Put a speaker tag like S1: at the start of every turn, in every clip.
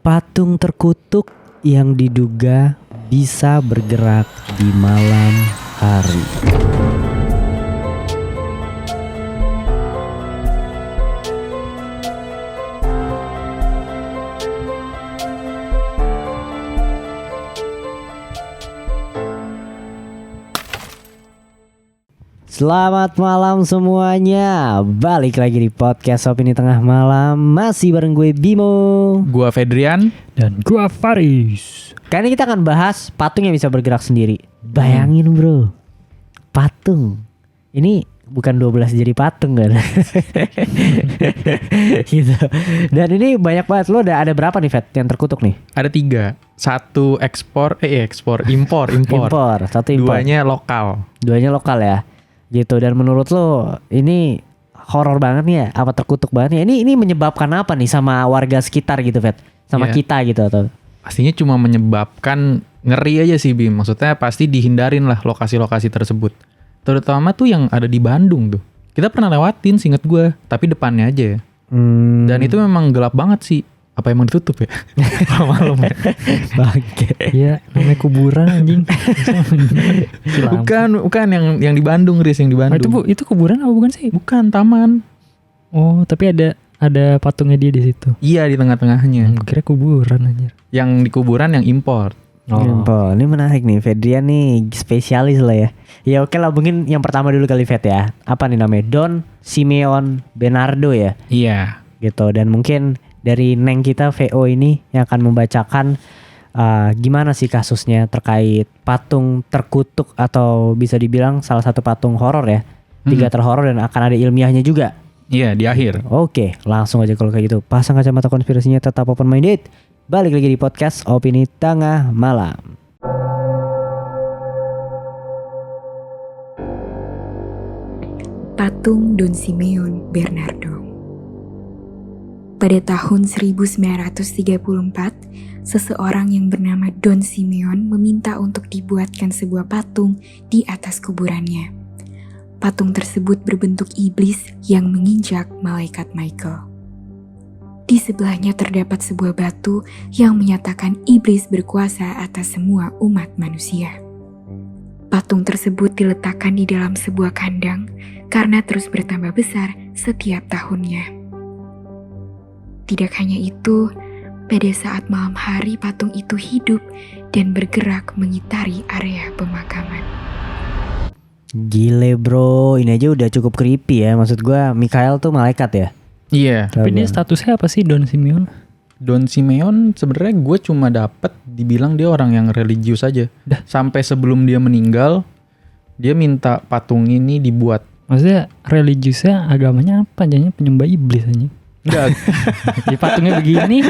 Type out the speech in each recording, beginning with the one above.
S1: Patung terkutuk yang diduga bisa bergerak di malam hari. Selamat malam semuanya. Balik lagi di podcast Opini Tengah Malam. Masih bareng gue Bimo,
S2: gua Fedrian,
S3: dan gua Faris.
S1: Kali ini kita akan bahas patung yang bisa bergerak sendiri. Bayangin bro, patung ini bukan 12 jadi patung kan. Gitu. Dan ini banyak banget. Lo ada berapa nih Fed yang terkutuk nih?
S2: ada 3. Satu impor.
S1: Satu impor.
S2: Duanya lokal
S1: Ya. Gitu. Dan menurut lo ini horor banget nih ya? Apa terkutuk banget ya? Ini menyebabkan apa nih sama warga sekitar gitu Fed? Sama kita gitu atau?
S2: Pastinya cuma menyebabkan ngeri aja sih Bim. Maksudnya pasti dihindarin lah lokasi-lokasi tersebut. Terutama tuh yang ada di Bandung tuh. Kita pernah lewatin seinget gue, tapi depannya aja ya. Dan itu memang gelap banget sih. Apa emang ditutup ya? Malam ya?
S1: Bangke.
S3: Iya, namanya kuburan anjing.
S2: Bukan yang di Bandung, Riz, yang di Bandung.
S3: Itu kuburan apa bukan sih?
S2: Bukan, taman.
S3: Oh, tapi ada patungnya dia di situ.
S2: Iya, di tengah-tengahnya.
S3: Gue kira kuburan anjir.
S2: Yang di kuburan yang import.
S1: Impor. Ini menarik nih, Fedrian nih spesialis lah ya. Ya oke lah, mungkin yang pertama dulu kali Fed ya. Apa nih namanya? Don Simeon Bernardo ya.
S2: Iya.
S1: Gitu. Dan mungkin dari Neng kita VO ini yang akan membacakan gimana sih kasusnya terkait patung terkutuk atau bisa dibilang salah satu patung horor ya. 3 terhoror dan akan ada ilmiahnya juga.
S2: Iya, di akhir.
S1: Oke, langsung aja kalau kayak gitu. Pasang kacamata konspirasinya, tetap open minded. Balik lagi di podcast Opini Tengah Malam.
S4: Patung Don Simeon Bernardo. Pada tahun 1934, seseorang yang bernama Don Simeon meminta untuk dibuatkan sebuah patung di atas kuburannya. Patung tersebut berbentuk iblis yang menginjak malaikat Michael. Di sebelahnya terdapat sebuah batu yang menyatakan iblis berkuasa atas semua umat manusia. Patung tersebut diletakkan di dalam sebuah kandang karena terus bertambah besar setiap tahunnya. Tidak hanya itu, pada saat malam hari patung itu hidup dan bergerak mengitari area pemakaman.
S1: Gile bro, ini aja udah cukup creepy ya. Maksud gue Mikael tuh malaikat ya.
S2: Iya.
S3: Tapi dia statusnya apa sih Don Simeon?
S2: Don Simeon sebenarnya gue cuma dapet dibilang dia orang yang religius aja. Sampai sebelum dia meninggal, dia minta patung ini dibuat.
S3: Maksudnya religiusnya agamanya apa? Jadinya penyembah iblis aja.
S2: Enggak.
S3: Di patungnya begini.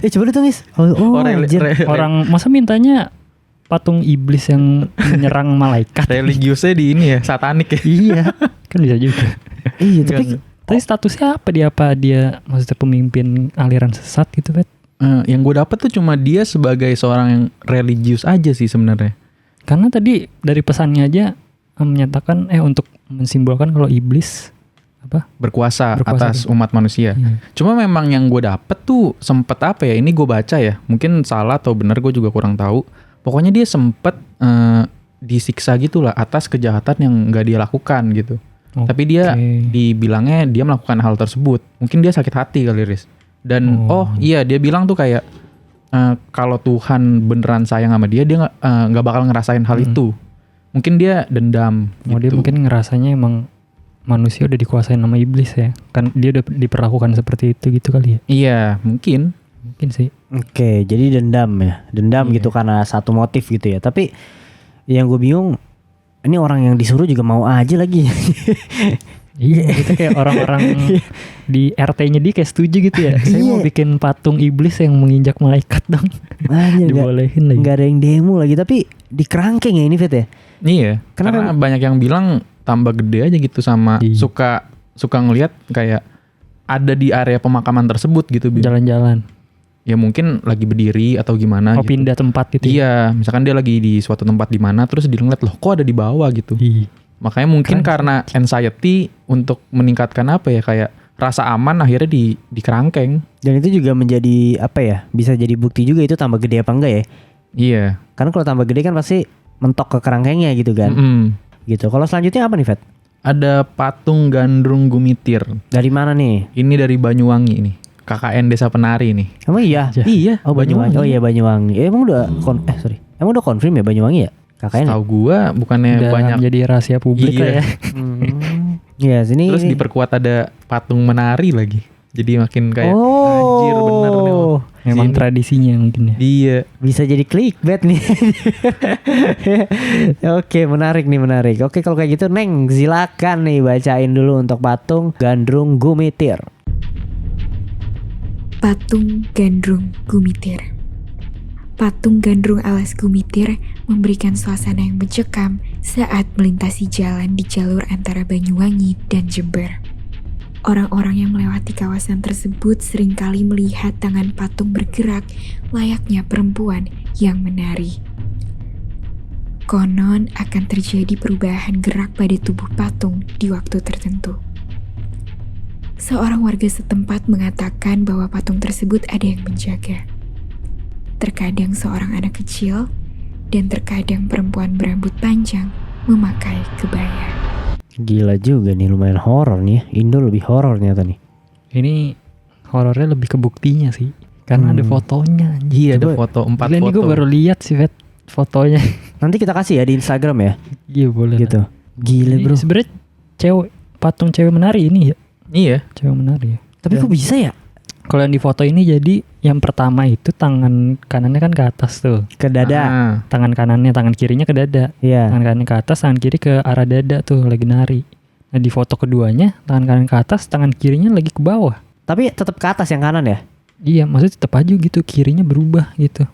S1: Coba ditulis.
S3: Orang masa mintanya patung iblis yang menyerang malaikat.
S2: Religiusnya di ini ya, satanik ya.
S1: Iya.
S3: Kan bisa juga.
S1: Iya,
S3: tapi statusnya apa dia maksudnya pemimpin aliran sesat gitu, Bet?
S2: Yang gue dapet tuh cuma dia sebagai seorang yang religius aja sih sebenarnya.
S3: Karena tadi dari pesannya aja menyatakan untuk mensimbolkan kalau iblis
S2: berkuasa atas umat manusia. Cuma memang yang gue dapet tuh sempet apa ya, ini gue baca ya, mungkin salah atau benar gue juga kurang tahu. Pokoknya dia sempet disiksa gitulah atas kejahatan yang gak dia lakukan gitu. Tapi dia dibilangnya dia melakukan hal tersebut. Mungkin dia sakit hati kali, Riz. Dan dia bilang tuh kayak kalau Tuhan beneran sayang sama dia gak bakal ngerasain hal itu. Mungkin dia dendam gitu.
S3: Dia mungkin ngerasanya emang manusia udah dikuasain sama iblis ya. Kan dia udah diperlakukan seperti itu gitu kali ya.
S2: Iya, mungkin
S3: sih.
S1: Oke, jadi dendam ya. Dendam gitu karena satu motif gitu ya. Tapi yang gue bingung, ini orang yang disuruh juga mau aja lagi.
S3: Iya, itu kayak orang-orang di RT-nya dia kayak setuju gitu ya. Saya mau bikin patung iblis yang menginjak malaikat dong. Dibolehin lagi.
S1: Gak ada yang demo lagi, tapi di kerangkeng ya ini Fit ya.
S2: Iya, karena banyak yang bilang tambah gede aja gitu sama suka ngelihat kayak ada di area pemakaman tersebut gitu.
S3: Jalan-jalan.
S2: Ya mungkin lagi berdiri atau gimana gitu.
S3: Pindah tempat gitu.
S2: Iya, misalkan dia lagi di suatu tempat di mana terus dia ngeliat loh kok ada di bawah gitu. Makanya mungkin karena anxiety untuk meningkatkan apa ya, kayak rasa aman akhirnya di kerangkeng.
S1: Dan itu juga menjadi apa ya? Bisa jadi bukti juga itu tambah gede apa enggak ya?
S2: Iya.
S1: Karena kalau tambah gede kan pasti mentok ke kerangkengnya gitu kan. Gitu. Kalau selanjutnya apa nih, Fet?
S2: Ada patung gandrung gumitir.
S1: Dari mana nih?
S2: Ini dari Banyuwangi nih. KKN Desa Penari nih.
S1: Emang iya?
S2: Iya.
S1: Oh Banyuwangi. Oh iya Banyuwangi. Emang udah Emang udah konfirm ya Banyuwangi ya? KKN.
S2: Tahu gua bukannya
S3: Udah
S2: banyak
S3: jadi rahasia publik lah ya.
S1: Iya, sini.
S2: Terus diperkuat ada patung menari lagi. Jadi makin kayak anjir bener nih.
S3: Memang
S2: Sini.
S3: tradisinya mungkin ya.
S2: Iya.
S1: Bisa jadi clickbait nih. Oke, menarik. Oke, kalau kayak gitu Neng, silakan nih bacain dulu untuk patung gandrung gumitir.
S4: Patung gandrung gumitir. Patung gandrung alas gumitir memberikan suasana yang mencekam saat melintasi jalan di jalur antara Banyuwangi dan Jember. Orang-orang yang melewati kawasan tersebut seringkali melihat tangan patung bergerak layaknya perempuan yang menari. Konon akan terjadi perubahan gerak pada tubuh patung di waktu tertentu. Seorang warga setempat mengatakan bahwa patung tersebut ada yang menjaga. Terkadang seorang anak kecil dan terkadang perempuan berambut panjang memakai kebaya.
S1: Gila juga nih, lumayan horor nih ya. Indo lebih horor ternyata nih.
S3: Ini horornya lebih ke buktinya sih. Karena ada fotonya.
S2: Iya, ada
S1: Coba,
S2: foto 4
S3: Gila,
S2: foto.
S3: ini gue baru lihat sih Fet fotonya.
S1: Nanti kita kasih ya di Instagram ya.
S3: Iya boleh.
S1: Gitu. Gila
S3: Ini
S1: bro.
S3: sebenarnya patung cewek menari ini ya.
S2: Iya.
S3: Cewek menari ya.
S1: Tapi kok bisa ya?
S3: Kalau yang di foto ini jadi yang pertama itu tangan kanannya kan ke atas tuh.
S1: Ke dada.
S2: Ah,
S3: Tangan kanannya, tangan kirinya ke dada.
S1: Iya.
S3: Tangan kanannya ke atas, tangan kiri ke arah dada tuh lagi nari. Nah di foto keduanya tangan kanan ke atas, tangan kirinya lagi ke bawah.
S1: Tapi tetap ke atas yang kanan ya.
S3: Iya, maksudnya tetap aja gitu, kirinya berubah gitu.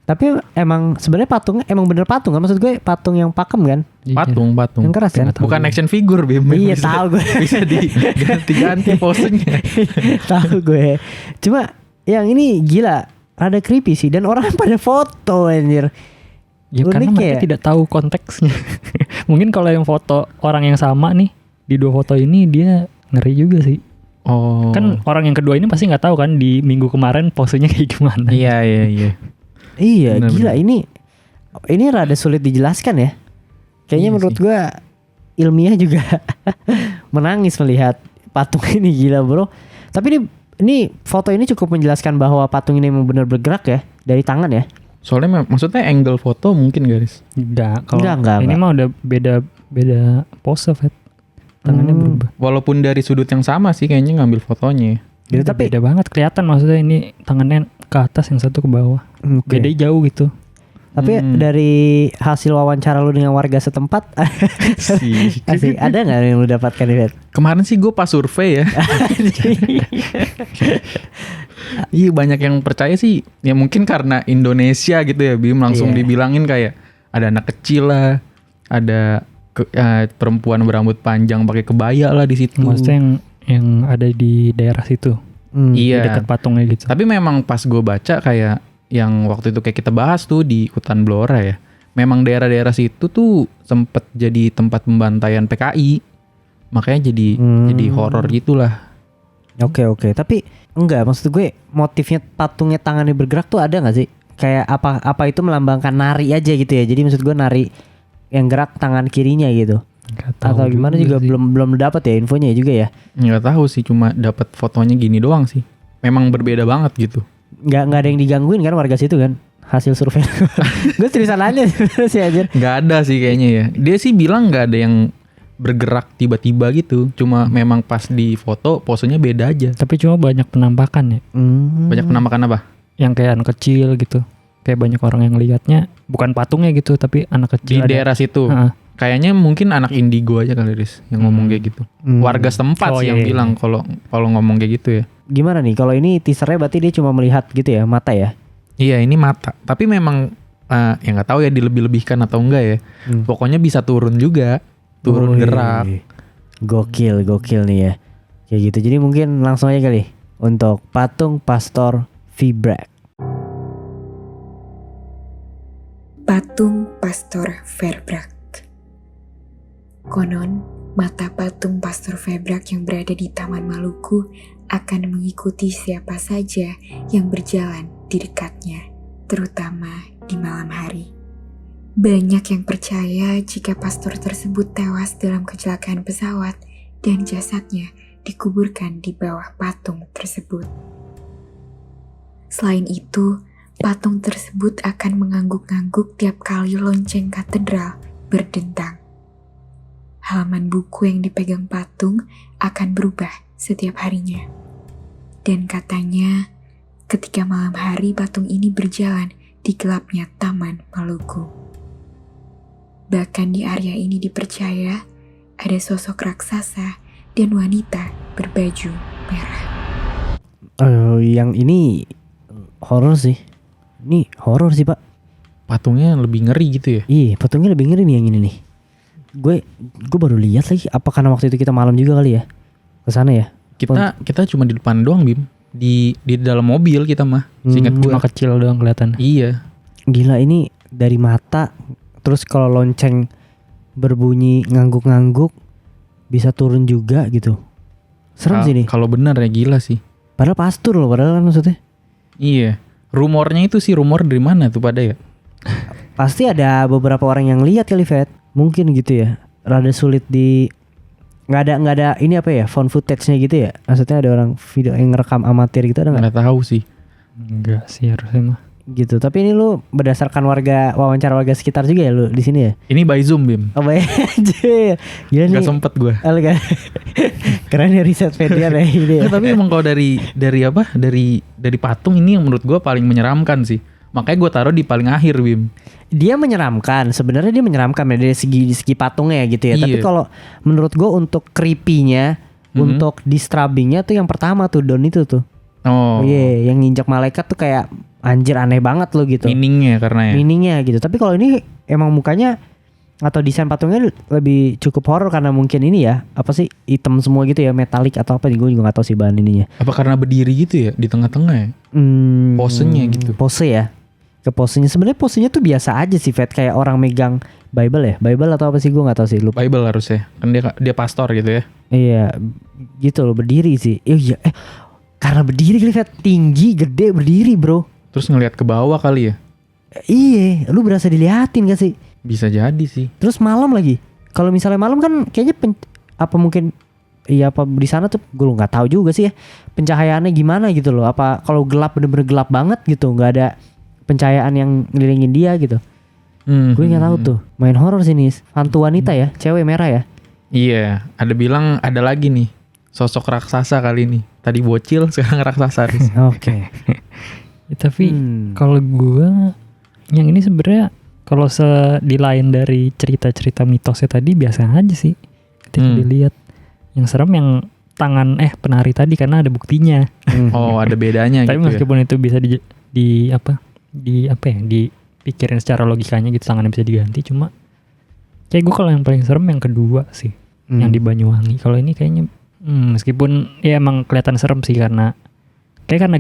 S1: Tapi emang sebenarnya patungnya emang bener patung kan? Maksud gue patung yang pakem kan?
S3: Iya.
S2: patung.
S1: Yang keras kan?
S3: Nggak tahu
S2: Bukan
S3: juga.
S2: action figure, Bim.
S1: Iya,
S2: Bisa-
S1: tahu gue.
S2: Bisa diganti-ganti posenya.
S1: Tahu gue. Cuma yang ini gila, rada creepy sih dan orang pada foto anjir.
S3: Ya karena
S1: Unik
S3: mereka
S1: ya.
S3: tidak tahu konteksnya. Mungkin kalau yang foto orang yang sama nih di dua foto ini dia ngeri juga sih.
S2: Oh.
S3: Kan orang yang kedua ini pasti nggak tahu kan di minggu kemarin posenya kayak gimana.
S2: Iya.
S1: Iya,
S2: Bener,
S1: gila ini rada sulit dijelaskan ya. Kayaknya
S3: Iya
S1: menurut
S3: sih.
S1: gue ilmiah juga menangis melihat patung ini gila, Bro. Tapi ini foto ini cukup menjelaskan bahwa patung ini memang benar bergerak ya dari tangan ya.
S2: Soalnya maksudnya angle foto mungkin guys.
S3: Enggak, kalau
S1: Enggak.
S3: ini mah udah beda pose Fet. Tangannya berubah.
S2: Walaupun dari sudut yang sama sih kayaknya ngambil fotonya.
S1: Gitu,
S3: Udah
S1: tapi
S3: beda banget kelihatan maksudnya ini tangannya ke atas yang satu ke bawah.
S1: Oke.
S3: Beda jauh gitu.
S1: Tapi dari hasil wawancara lu dengan warga setempat asik, ada nggak yang lu dapatkan nih, Fet?
S2: Kemarin sih gue pas survei ya. Iya banyak yang percaya sih. Ya mungkin karena Indonesia gitu ya Bim. Langsung
S1: Iya.
S2: dibilangin kayak ada anak kecil lah. Ada perempuan berambut panjang pakai kebaya lah di situ.
S3: Maksudnya yang ada di daerah situ. Di
S2: Iya.
S3: dekat patungnya gitu.
S2: Tapi memang pas gue baca kayak yang waktu itu kayak kita bahas tuh di hutan Blora ya. Memang daerah-daerah situ tuh sempet jadi tempat pembantaian PKI. Makanya jadi horor gitulah.
S1: Oke. Tapi enggak, maksud gue motifnya patungnya tangannya bergerak tuh ada nggak sih? Kayak apa itu melambangkan nari aja gitu ya. Jadi maksud gue nari yang gerak tangan kirinya gitu.
S3: Nggak tahu
S1: Atau gimana juga
S3: sih.
S1: belum dapat ya infonya juga ya.
S2: Nggak tahu sih, cuma dapat fotonya gini doang sih. Memang berbeda banget gitu.
S1: Nggak ada yang digangguin kan warga situ kan? Hasil survei. Gue tulisan aja sih anjir.
S2: Nggak ada sih kayaknya ya. Dia sih bilang nggak ada yang bergerak tiba-tiba gitu. Cuma memang pas di foto posenya beda aja.
S3: Tapi cuma banyak penampakan ya.
S2: Banyak penampakan apa?
S3: Yang kayak anak kecil gitu. Kayak banyak orang yang lihatnya bukan patungnya gitu tapi anak
S2: Di
S3: kecil ada.
S2: daerah situ.
S3: Heeh.
S2: Kayaknya mungkin anak indigo aja kali Riz yang ngomong kayak gitu. Warga setempat
S3: Oh,
S2: sih
S3: iya,
S2: yang
S3: iya.
S2: bilang kalau ngomong kayak gitu ya.
S1: Gimana nih kalau ini teasernya berarti dia cuma melihat gitu ya mata ya?
S2: Iya ini mata. Tapi memang ya nggak tahu ya dilebih-lebihkan atau enggak ya. Pokoknya bisa turun juga, turun
S1: Wih.
S2: gerak.
S1: Gokil nih ya. Kayak gitu. Jadi mungkin langsung aja kali untuk patung Pastor Vibrak.
S4: Patung Pastor Verbrak. Konon, mata patung Pastor Febrak yang berada di Taman Maluku akan mengikuti siapa saja yang berjalan di dekatnya, terutama di malam hari. Banyak yang percaya jika pastor tersebut tewas dalam kecelakaan pesawat dan jasadnya dikuburkan di bawah patung tersebut. Selain itu, patung tersebut akan mengangguk-angguk tiap kali lonceng katedral berdentang. Halaman buku yang dipegang patung akan berubah setiap harinya. Dan katanya, ketika malam hari patung ini berjalan di gelapnya Taman Maluku. Bahkan di area ini dipercaya ada sosok raksasa dan wanita berbaju merah.
S1: Yang ini horor sih. Ini horor sih, Pak.
S2: Patungnya lebih ngeri gitu ya?
S1: Iya, patungnya lebih ngeri nih yang ini nih. Gue baru lihat lagi. Apa karena waktu itu kita malam juga kali ya? Kesana ya?
S2: Kita cuma di depan doang, Bim. Di dalam mobil kita mah. Seingat
S3: Cuma
S2: gua.
S3: kecil doang kelihatan.
S2: Iya.
S1: Gila, ini dari mata. Terus kalau lonceng berbunyi ngangguk-ngangguk bisa turun juga gitu. Serem sih nih.
S2: Kalau benar ya gila sih.
S1: Padahal pastur loh, padahal kan maksudnya.
S2: Iya. Rumornya itu sih rumor dari mana tuh pada ya?
S1: Pasti ada beberapa orang yang lihat kali, Fet. Mungkin gitu ya. Rada sulit di nggak ada ini apa ya, phone footage-nya gitu ya. Maksudnya ada orang video yang ngerekam amatir gitu, ada nggak?
S2: Nggak tahu sih.
S3: Enggak sih harusnya mah.
S1: Gitu. Tapi ini lu berdasarkan wawancara warga sekitar juga ya lu di sini ya?
S2: Ini by Zoom, Bim.
S1: Oh baik aja. Gila nih.
S2: Gak sempet gue.
S1: Kan. Keren ya riset Fedian ya ini ya.
S2: Tapi emang kalau dari patung ini yang menurut gue paling menyeramkan sih. Makanya gue taruh di paling akhir, Bim.
S1: Dia menyeramkan. Sebenarnya dia menyeramkan ya dari segi patungnya gitu ya.
S2: Iya.
S1: Tapi kalau menurut gue untuk creepy-nya, untuk disturbing-nya tuh yang pertama tuh Don itu tuh.
S2: Oh.
S1: Iya, yang nginjak malaikat tuh kayak anjir aneh banget loh gitu.
S2: Meaningnya karena ya.
S1: Meaningnya gitu. Tapi kalau ini emang mukanya atau desain patungnya lebih cukup horor karena mungkin ini ya, apa sih, hitam semua gitu ya, metalik atau apa, gue juga gak tahu sih bahan ininya.
S2: Apa karena berdiri gitu ya di tengah-tengah ya? Posenya gitu.
S1: Pose ya. Ke posenya sebenarnya posenya tuh biasa aja sih, Fet, kayak orang megang Bible ya, Bible atau apa sih, gue nggak tahu sih, lupa.
S2: Bible harusnya, kan dia pastor gitu ya.
S1: Iya, gitu loh, berdiri sih. Iya, karena berdiri kali, Fet, tinggi, gede, berdiri bro.
S2: Terus ngelihat ke bawah kali ya?
S1: Iya, lu berasa diliatin gak sih?
S2: Bisa jadi sih.
S1: Terus malam lagi. Kalau misalnya malam kan kayaknya apa mungkin iya apa di sana tuh gue nggak tahu juga sih ya. Pencahayaannya gimana gitu loh. Apa kalau gelap bener-bener gelap banget gitu, nggak ada pencahayaan yang ngelilingin dia gitu. Gue nggak tahu tuh. Main horor sini. Hantu wanita ya, cewek merah ya.
S2: Iya, ada bilang ada lagi nih sosok raksasa kali ini. Tadi bocil, sekarang raksasa.
S1: Oke.
S3: Ya, tapi kalau gue yang ini sebenarnya kalau di lain dari cerita-cerita mitosnya tadi biasa aja sih ketika dilihat. Yang serem yang tangan penari tadi karena ada buktinya.
S2: Oh, ada bedanya
S3: tapi
S2: gitu.
S3: Meskipun itu bisa dipikirin secara logikanya gitu, tangannya bisa diganti, cuma kayak gue kalau yang paling serem yang kedua sih, yang di Banyuwangi. Kalau ini kayaknya meskipun ya emang kelihatan serem sih karena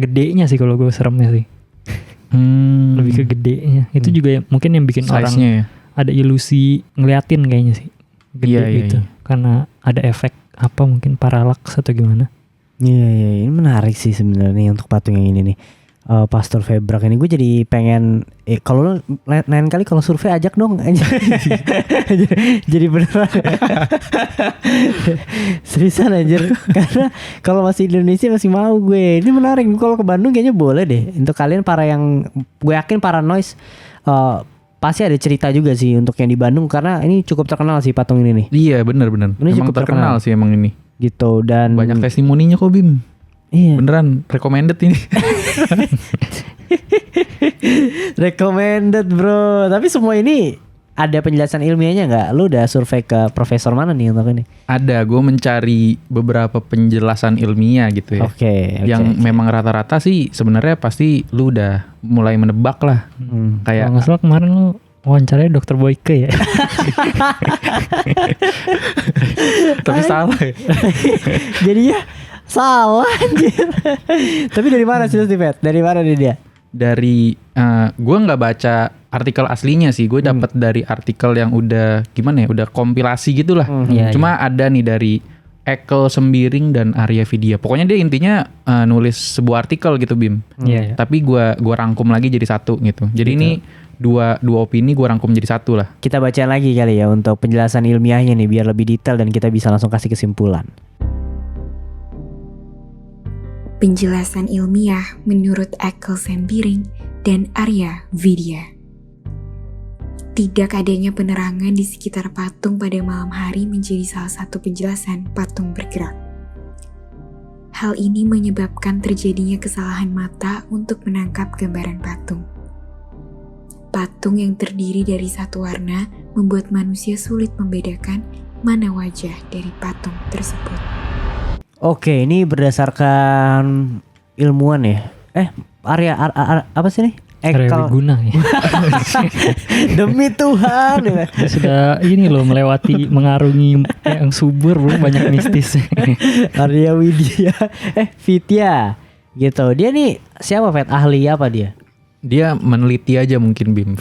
S3: gedenya sih, kalau gue seremnya sih. Lebih ke gedenya. Itu juga mungkin yang bikin
S2: Size-nya
S3: orang
S2: ya?
S3: ada ilusi ngeliatin kayaknya sih. Gede gitu.
S2: Iya.
S3: Karena ada efek apa mungkin paralaks atau gimana.
S1: Iya, ini menarik sih sebenarnya untuk patung yang ini nih. Pastor Febrak ini gue jadi pengen kalau lain kali kalau survei ajak dong. Jadi beneran. Seriusan anjir. Karena kalau masih di Indonesia masih mau gue. Ini menarik. Kalau ke Bandung kayaknya boleh deh. Untuk kalian para yang, gue yakin para noise pasti ada cerita juga sih untuk yang di Bandung, karena ini cukup terkenal sih patung ini nih.
S2: Iya, benar.
S1: Ini
S2: Emang
S1: cukup
S2: terkenal sih emang ini.
S1: Gitu, dan
S2: Banyak testimoninya kok, Bim.
S1: Iya.
S2: Beneran recommended ini.
S1: Recommended bro. Tapi semua ini ada penjelasan ilmiahnya nggak? Lu udah survei ke profesor mana nih untuk ini?
S2: Ada, gue mencari beberapa penjelasan ilmiah gitu ya.
S1: Oke.
S2: Yang memang rata-rata sih sebenarnya pasti lu udah mulai menebak lah. Kayak
S3: Kalau nggak salah kemarin lu wawancaranya Dokter Boyke ya.
S2: tapi salah ya.
S1: Jadinya salah anjir. Tapi dari mana sih Steve? Dari mana nih dia?
S2: Dari gue nggak baca artikel aslinya sih. Gue dapat dari artikel yang udah gimana ya, udah kompilasi gitulah.
S3: Iya,
S2: Cuma ada nih dari Ekel Sembiring dan Arya Vidya. Pokoknya dia intinya nulis sebuah artikel gitu Bim.
S3: Iya.
S2: Tapi gua rangkum lagi jadi satu gitu. Jadi ini dua opini gue rangkum jadi satu lah.
S1: Kita baca lagi kali ya untuk penjelasan ilmiahnya nih biar lebih detail dan kita bisa langsung kasih kesimpulan.
S4: Penjelasan ilmiah menurut Ekel Sembiring dan Arya Vidya. Tidak adanya penerangan di sekitar patung pada malam hari menjadi salah satu penjelasan patung bergerak. Hal ini menyebabkan terjadinya kesalahan mata untuk menangkap gambaran patung. Patung yang terdiri dari satu warna membuat manusia sulit membedakan mana wajah dari patung tersebut.
S1: Oke, ini berdasarkan ilmuwan ya. Arya apa sih nih?
S3: Arya Wiguna ya.
S1: Demi Tuhan.
S3: Dia sudah ini loh melewati mengarungi yang subur belum banyak mistis.
S1: Arya Widya. Vidya. Gitu. Dia nih siapa Fet? Ahli apa dia?
S2: Dia meneliti aja mungkin Bim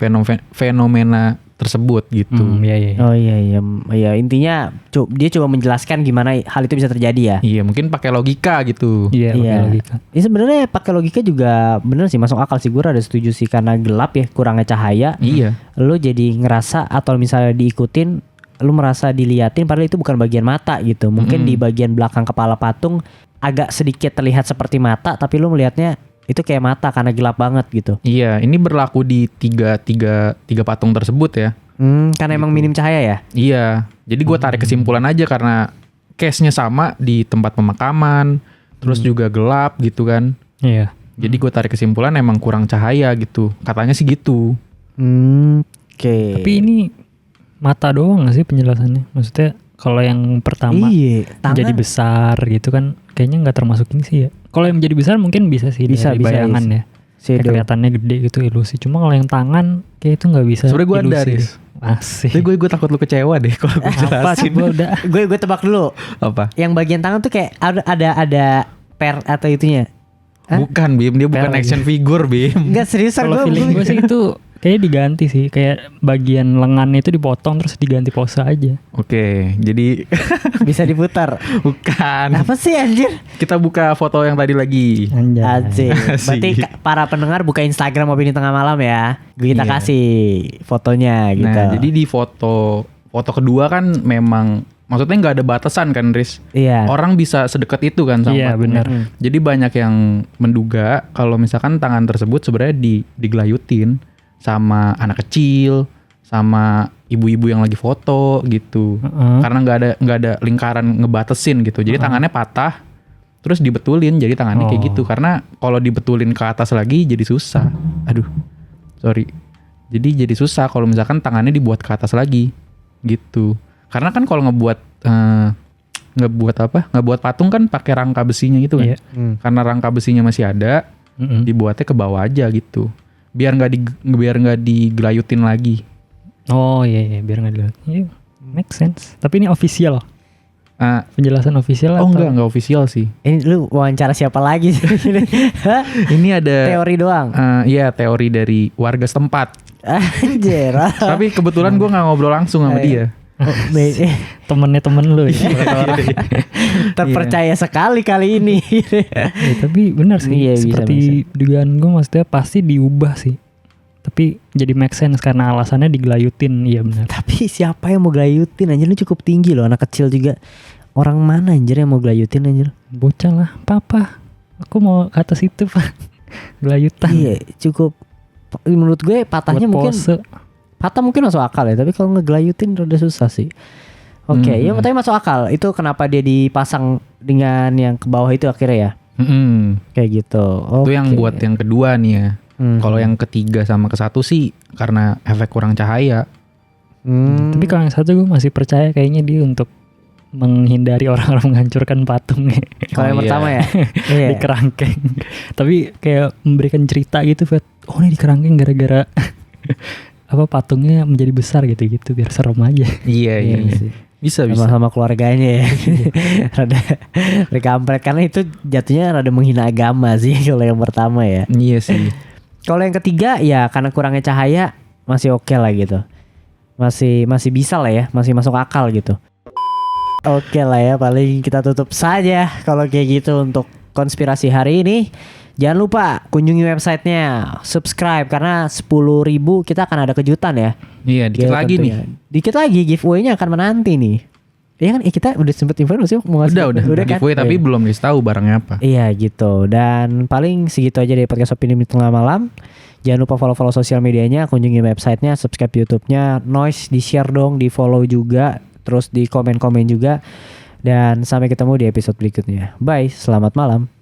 S2: fenomena tersebut gitu.
S3: Iya.
S1: Oh iya intinya dia coba menjelaskan gimana hal itu bisa terjadi ya.
S2: Iya, mungkin pakai logika gitu.
S3: Iya, pakai logika.
S1: Ya sebenarnya pakai logika juga bener sih, masuk akal sih. Gue rada setuju sih karena gelap ya, kurangnya cahaya.
S2: Iya.
S1: Lu jadi ngerasa atau misalnya diikutin, lu merasa diliatin padahal itu bukan bagian mata gitu. Mungkin di bagian belakang kepala patung agak sedikit terlihat seperti mata, tapi lu melihatnya itu kayak mata karena gelap banget gitu.
S2: Iya, ini berlaku di tiga patung tersebut ya.
S1: Karena emang minim cahaya ya?
S2: Iya, jadi gue tarik kesimpulan aja karena case-nya sama di tempat pemakaman, terus juga gelap gitu kan.
S3: Iya.
S2: Jadi gue tarik kesimpulan emang kurang cahaya gitu, katanya sih gitu.
S1: Oke.
S3: Tapi ini mata doang gak sih penjelasannya? Maksudnya kalau yang pertama jadi besar gitu kan kayaknya nggak termasuk ini sih ya. Kalau yang menjadi besar mungkin bisa sih dari bayangan ya. Kayak kelihatannya gede gitu ilusi. Cuma kalau yang tangan kayak itu nggak bisa.
S2: Sebenernya gue ada Riz.
S3: Asik.
S2: Tapi gue takut lu kecewa deh kalau gue jelasin.
S1: Gue tebak dulu.
S2: Apa?
S1: Yang bagian tangan tuh kayak ada per atau itunya.
S2: Bukan Bim, dia bukan action figure Bim.
S1: Enggak seriusan.
S3: Kalau feeling gue sih itu kayaknya diganti sih. Kayak bagian lengannya itu dipotong terus diganti pose aja.
S2: Oke, jadi
S1: bisa diputar.
S2: Bukan.
S1: Apa sih anjir?
S2: Kita buka foto yang tadi lagi.
S1: Anjir. Berarti para pendengar buka Instagram Opini Tengah Malam ya. Kita kasih fotonya gitu.
S2: Nah, jadi di foto kedua kan memang maksudnya nggak ada batasan kan, Riz?
S1: Iya.
S2: Orang bisa sedekat itu kan sama
S3: iya,
S2: patungnya.
S3: benar.
S2: Jadi banyak yang menduga kalau misalkan tangan tersebut sebenarnya digelayutin sama anak kecil, sama ibu-ibu yang lagi foto gitu. Karena nggak ada lingkaran ngebatesin gitu. Jadi tangannya patah, terus dibetulin jadi tangannya kayak gitu. Karena kalau dibetulin ke atas lagi jadi susah. Aduh, sorry. Jadi susah kalau misalkan tangannya dibuat ke atas lagi gitu. Karena kan kalau ngebuat patung kan pakai rangka besinya gitu kan. Karena rangka besinya masih ada, dibuatnya ke bawah aja gitu. Biar nggak digelayutin lagi.
S3: Oh iya biar nggak digelayutin. Iya, make sense. Tapi ini official. Penjelasan official
S2: atau? Enggak official sih.
S1: Ini lu wawancara siapa lagi sih?
S2: Ini ada
S1: teori doang.
S2: Iya, teori dari warga setempat.
S1: Anjir.
S2: Tapi kebetulan gue nggak ngobrol langsung sama dia.
S3: Temennya temen lu ya.
S1: Terpercaya sekali kali ini.
S3: Tapi benar sih, seperti dugaan gue, maksudnya pasti diubah sih. Tapi jadi make sense karena alasannya digelayutin. Iya benar.
S1: Tapi siapa yang mau gelayutin anjir? Lu cukup tinggi loh, anak kecil juga. Orang mana anjir yang mau gelayutin anjir?
S3: Bocah lah. Papa, aku mau ke atas itu pak. Gelayutan.
S1: Iya cukup. Menurut gue patahnya
S3: buat
S1: mungkin
S3: pose.
S1: Patah mungkin masuk akal ya, tapi kalau ngegelayutin rada susah sih. Oke, ya tapi masuk akal. Itu kenapa dia dipasang dengan yang ke bawah itu akhirnya ya? Kayak gitu.
S2: Itu yang buat yang kedua nih ya. Kalau yang ketiga sama ke satu sih karena efek kurang cahaya.
S3: Tapi kalau yang satu gue masih percaya kayaknya dia untuk menghindari orang-orang menghancurkan patungnya.
S1: Kalau yang pertama ya?
S3: Di kerangkeng. Tapi kayak memberikan cerita gitu, oh ini di kerangkeng gara-gara apa patungnya menjadi besar gitu biar serem aja.
S2: Iya. Bisa.
S1: Sama keluarganya ya. Rada kampret karena itu jatuhnya rada menghina agama sih kalau yang pertama ya.
S2: Iya sih.
S1: Kalau yang ketiga ya karena kurangnya cahaya masih oke lah gitu. Masih bisa lah ya, masih masuk akal gitu. Oke lah ya, paling kita tutup saja kalau kayak gitu untuk konspirasi hari ini. Jangan lupa kunjungi websitenya, subscribe karena 10.000 kita akan ada kejutan ya.
S2: Iya, dikit
S1: Ya,
S2: lagi
S1: tentunya.
S2: nih.
S1: Dikit lagi giveaway-nya akan menanti nih. Iya kan kita udah sempet info sih mau ngasih.
S2: Udah
S1: kan?
S2: giveaway tapi belum dikasih tahu barangnya apa.
S1: Iya gitu. Dan paling segitu aja dari podcast Opini Tengah Malam. Jangan lupa follow sosial medianya, kunjungi websitenya, subscribe YouTube-nya, Noise di share dong, di follow juga, terus di komen juga. Dan sampai ketemu di episode berikutnya. Bye, selamat malam.